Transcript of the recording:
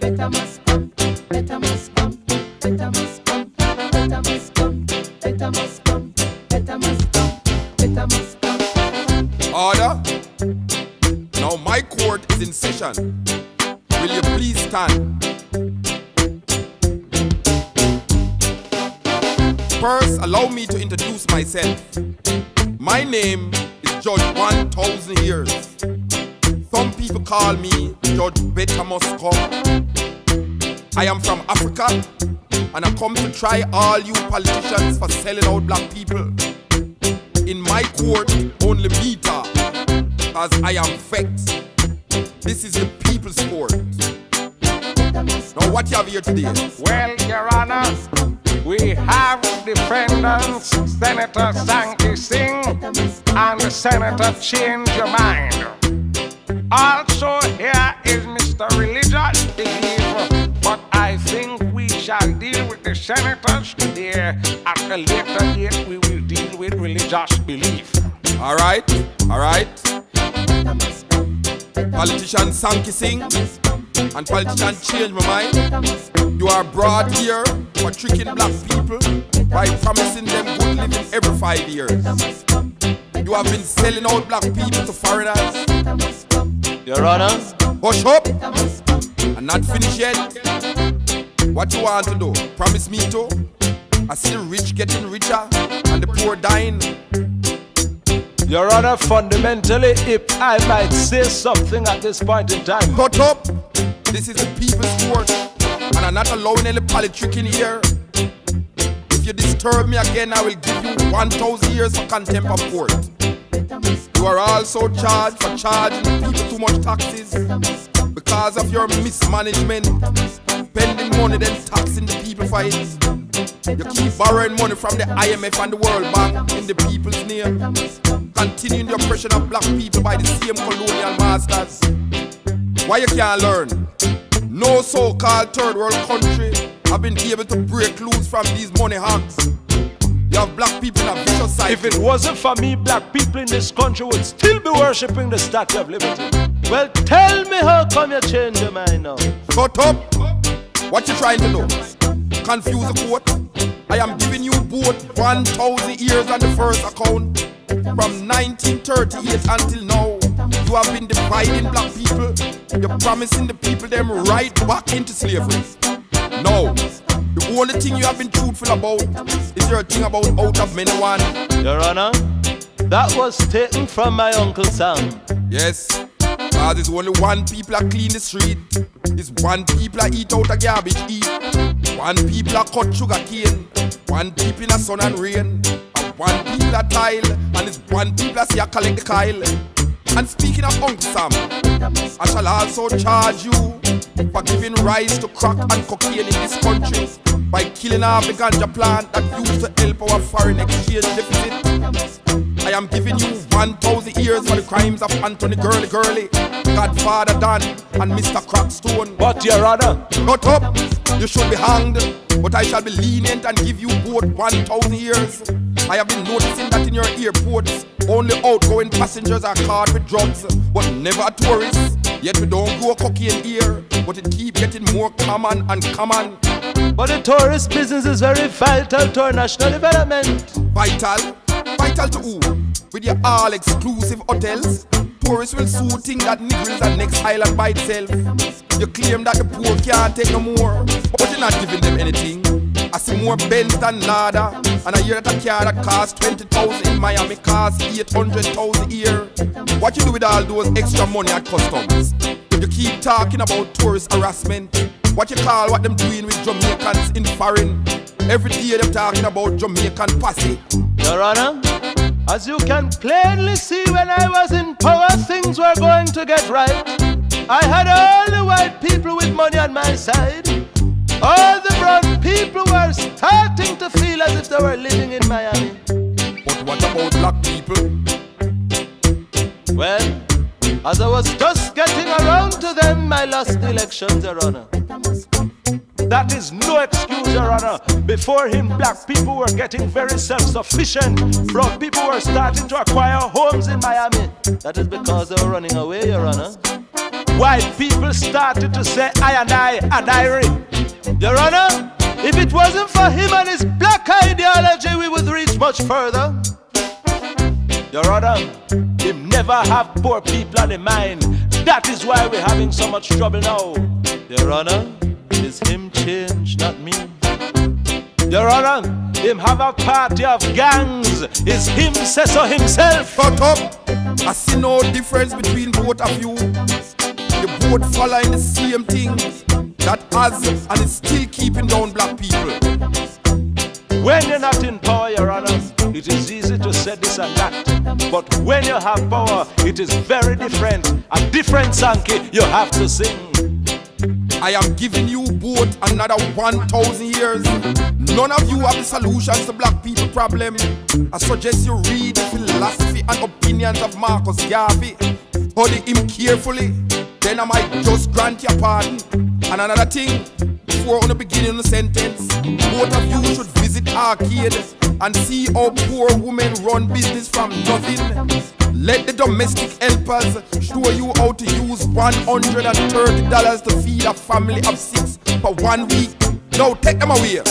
better must come, better must come, better must come, better must come, better must come, better must come, better must come. Order. Now my court is in session. Will you please stand? First, allow me to introduce myself. My name is Judge 1000 Years. Some people call me Judge Better Must Come. I am from Africa, and I come to try all you politicians for selling out black people. In my court, only me talk, as I am vexed. This is the people's court. Now what you have here today? Well, Your Honor, we have defendants, Senator Sankey Singh and the Senator Change Your Mind. Also here is Mr. Religious Belief, but I think we shall deal with the senators today. At a later date, we will deal with religious belief. All right. Politician Sankey Singh and politician Change My Mind, you are brought here for tricking black people by promising them good living every 5 years. You have been selling out black people to foreigners. Your Honor, Hush up! I'm not finished yet. What you want to do? Promise me to? I see the rich getting richer and the poor dying. Your Honor, fundamentally, if I might say something at this point in time. Shut up! This is the people's court, and I'm not allowing any politicking here. If you disturb me again, I will give you 1,000 years for contempt of court. You are also charged for charging people too much taxes because of your mismanagement, spending money then taxing the people for it. You keep borrowing money from the IMF and the World Bank in the people's name, continuing the oppression of black people by the same colonial masters. Why you can't learn? No so-called third world country have been able to break loose from these money hawks. You have black people in a vicious cycle. If it wasn't for me, black people in this country would still be worshipping the Statue of Liberty. Well, tell me how come you change your mind now? Shut up! What you trying to do? Confuse the court? I am giving you both 1,000 years on the first account. From 1938 until now, you have been dividing black people. You're promising the people them right back into slavery. No, the only thing you have been truthful about is your thing about out of many one. Your Honor, that was taken from my Uncle Sam. Yes, because there's only one people that clean the street. It's one people that eat out a garbage heap. One people that cut sugar cane. One people in the sun and rain. And one people that tile. And it's one people that see a collect the kyle. And speaking of Uncle Sam, I shall also charge you for giving rise to crack and cocaine in this country by killing off the ganja plant that used to help our foreign exchange deficit. I am giving you 1,000 years for the crimes of Anthony Gurley, Godfather Don, and Mr. Crackstone. But Your Honor, Shut up! You should be hanged, but I shall be lenient and give you both 1,000 years. I have been noticing that in your airports, only outgoing passengers are caught with drugs, but never tourists. Yet we don't grow cocaine here, but it keeps getting more common and common. but the tourist business is very vital to our national development. Vital? Vital to who? With your all-exclusive hotels? Tourists will soon think that Negroes are next island by itself. You claim that the poor can't take no more, but you're not giving them anything. I see more Benz than Lada, and I hear that a car that costs 20,000 in Miami costs 800,000 here. What you do with all those extra money at customs? You keep talking about tourist harassment. What you call what them doing with Jamaicans in foreign? Every day they're talking about Jamaican posse. Your Honor, as you can plainly see, when I was in power, things were going to get right. I had all the white people with money on my side. All the brown people were starting to feel as if they were living in Miami. But what about black people? Well, as I was just getting around to them, I lost the elections, Your Honor. That is no excuse, Your Honor. Before him, black people were getting very self-sufficient. Brown people were starting to acquire homes in Miami. That is because they were running away, Your Honor. white people started to say I read. Your Honor, if it wasn't for him and his black ideology, we would reach much further. Your Honor, him never have poor people on the mind. That is why we're having so much trouble now. Your Honor, is him change, not me. Your Honor, him have a party of gangs. Is him say so himself. Shut up! I see no difference between both of you. You both following the same things that has and is still keeping down black people. When you're not in power, Your Honor, it is easy to say this and that. But when you have power, it is very different. A different song you have to sing. I am giving you both another 1,000 years. None of you have the solutions to black people problem. I suggest you read the philosophy and opinions of Marcus Garvey. Study him carefully, then I might just grant your pardon. And another thing, before on the beginning of the sentence, both of you should visit Arcade and see how poor women run business from nothing. Let the domestic helpers show you how to use $130 to feed a family of 6 for 1 week. Now take them away.